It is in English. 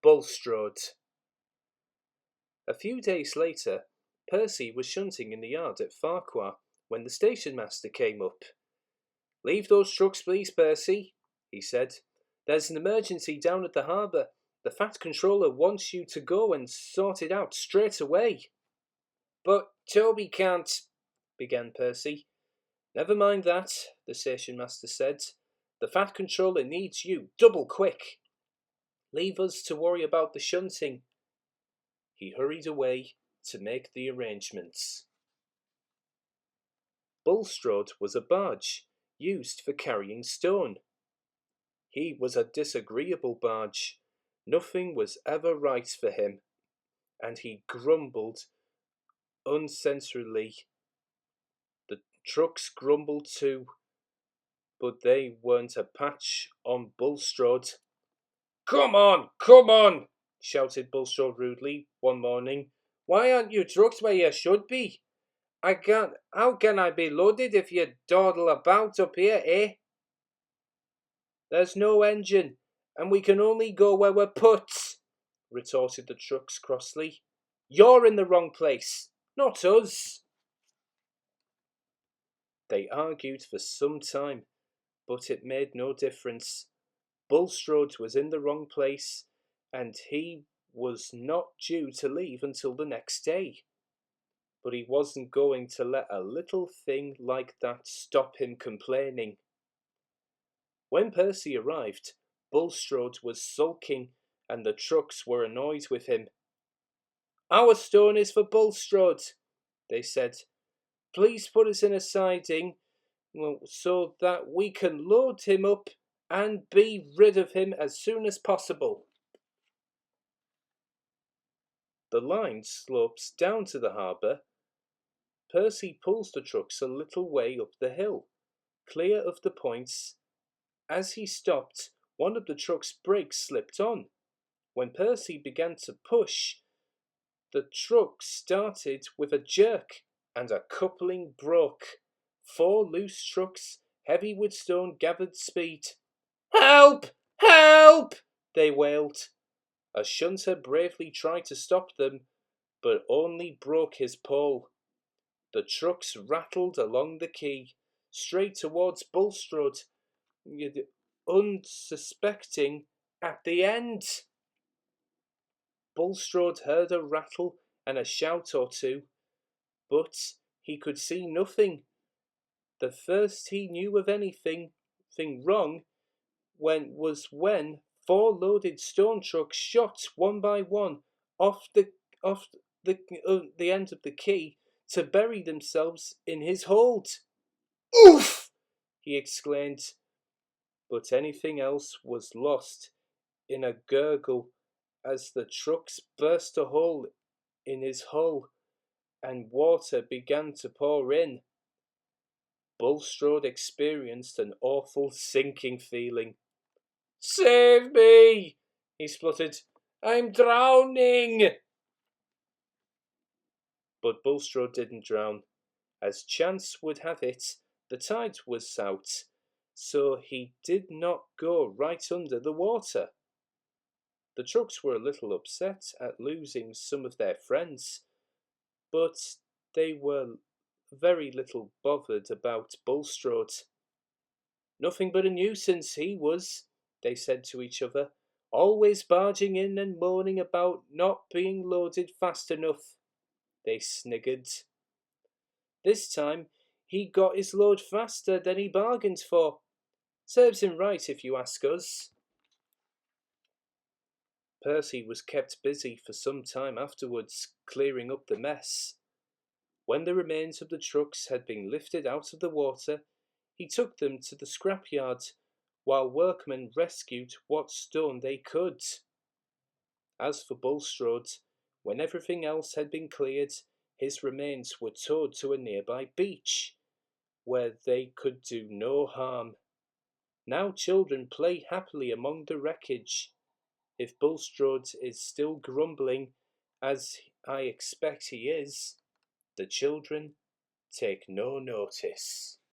Bulstrode. A few days later, Percy was shunting in the yard at Farquhar when the station master came up. "Leave those trucks, please, Percy," he said. "There's an emergency down at the harbour. The Fat Controller wants you to go and sort it out straight away." "But Toby can't," began Percy. "Never mind that," the station master said. "The Fat Controller needs you double quick. Leave us to worry about the shunting." He hurried away to make the arrangements. Bulstrode was a barge used for carrying stone. He was a disagreeable barge. Nothing was ever right for him, and he grumbled uncensoredly. The trucks grumbled too, but they weren't a patch on Bulstrode. Come on, shouted Bulstrode rudely one morning. "Why aren't you trucks where you should be? How can I be loaded if you dawdle about up here, eh?" "There's no engine, and we can only go where we're put," retorted the trucks crossly. "You're in the wrong place, not us." They argued for some time, but it made no difference. Bulstrode was in the wrong place, and he was not due to leave until the next day. But he wasn't going to let a little thing like that stop him complaining. When Percy arrived, Bulstrode was sulking, and the trucks were annoyed with him. "Our stone is for Bulstrode," they said. "Please put us in a siding so that we can load him up and be rid of him as soon as possible." The line slopes down to the harbour. Percy pulls the trucks a little way up the hill, clear of the points. As he stopped, one of the truck's brakes slipped on. When Percy began to push, the truck started with a jerk, and a coupling broke. 4 loose trucks, heavy with stone, gathered speed. "Help! Help!" they wailed. A shunter bravely tried to stop them, but only broke his pole. The trucks rattled along the quay, straight towards Bulstrode, unsuspecting at the end. Bulstrode heard a rattle and a shout or two, but he could see nothing. The first he knew of anything wrong was when 4 loaded stone trucks shot one by one off the end of the quay to bury themselves in his hold. "Oof!" he exclaimed, but anything else was lost in a gurgle as the trucks burst a hole in his hull and water began to pour in. Bulstrode experienced an awful sinking feeling. "Save me!" he spluttered. "I'm drowning!" But Bulstrode didn't drown. As chance would have it, the tide was out, so he did not go right under the water. The trucks were a little upset at losing some of their friends, but they were very little bothered about Bulstrode. "Nothing but a nuisance he was," they said to each other, "always barging in and moaning about not being loaded fast enough." They sniggered. "This time he got his load faster than he bargained for. Serves him right, if you ask us." Percy was kept busy for some time afterwards, clearing up the mess. When the remains of the trucks had been lifted out of the water, he took them to the scrapyard, while workmen rescued what stone they could. As for Bulstrode, when everything else had been cleared, his remains were towed to a nearby beach, where they could do no harm. Now children play happily among the wreckage. If Bulstrode is still grumbling, as I expect he is, the children take no notice.